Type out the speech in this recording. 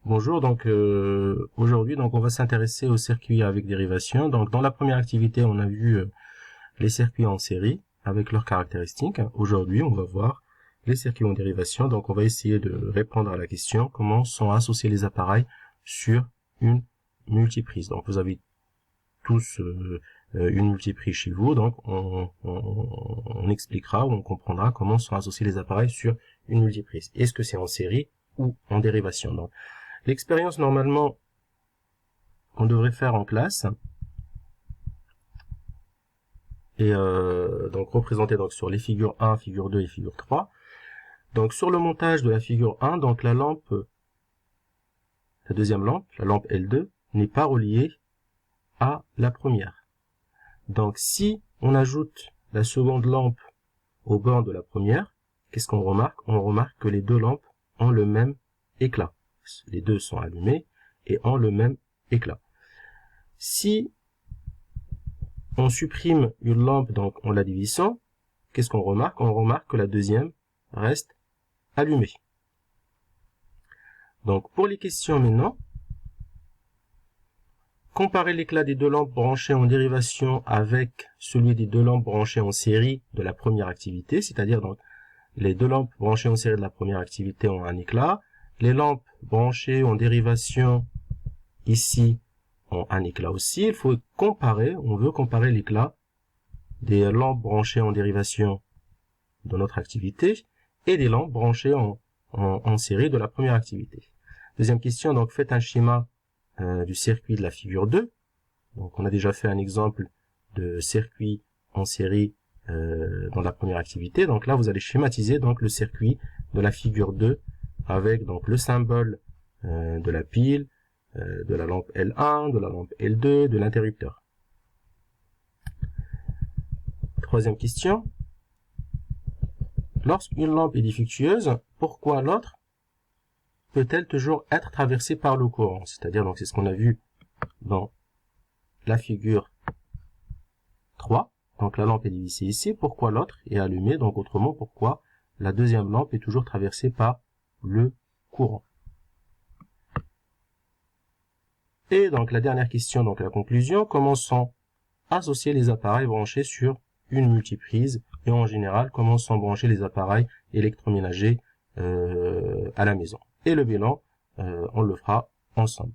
Bonjour, aujourd'hui on va s'intéresser aux circuits avec dérivation. Donc dans la première activité, on a vu les circuits en série avec leurs caractéristiques. Aujourd'hui, on va voir les circuits en dérivation. Donc on va essayer de répondre à la question comment sont associés les appareils sur une multiprise. Donc vous avez tous une multiprise chez vous, donc on expliquera ou on comprendra comment sont associés les appareils sur une multiprise. Est-ce que c'est en série ou en dérivation? Donc l'expérience, normalement, qu'on devrait faire en classe, et donc représentée sur les figures 1, figure 2 et figure 3. Donc sur le montage de la figure 1, donc la deuxième lampe, la lampe L2, n'est pas reliée à la première. Donc si on ajoute la seconde lampe au borne de la première, qu'est-ce qu'on remarque? On remarque que les deux lampes ont le même éclat. Les deux sont allumées et ont le même éclat. Si on supprime une lampe donc en la divisant, qu'est-ce qu'on remarque? On remarque que la deuxième reste allumée. Donc pour les questions maintenant, comparer l'éclat des deux lampes branchées en dérivation avec celui des deux lampes branchées en série de la première activité, c'est-à-dire donc les deux lampes branchées en série de la première activité ont un éclat, les lampes branchées en dérivation ici ont un éclat aussi. Il faut comparer, on veut comparer l'éclat des lampes branchées en dérivation de notre activité et des lampes branchées en série de la première activité. Deuxième question, donc faites un schéma du circuit de la figure 2. Donc on a déjà fait un exemple de circuit en série dans la première activité. Donc là vous allez schématiser donc le circuit de la figure 2 avec donc le symbole de la pile, de la lampe L1, de la lampe L2, de l'interrupteur. Troisième question. Lorsqu'une lampe est défectueuse, pourquoi l'autre peut-elle toujours être traversée par le courant? C'est-à-dire, donc c'est ce qu'on a vu dans la figure 3. Donc la lampe est dévissée ici. Pourquoi l'autre est allumée? Donc autrement, pourquoi la deuxième lampe est toujours traversée par le courant? Et donc la dernière question, donc la conclusion, comment sont associés les appareils branchés sur une multiprise et en général comment sont branchés les appareils électroménagers à la maison. Et le bilan, on le fera ensemble.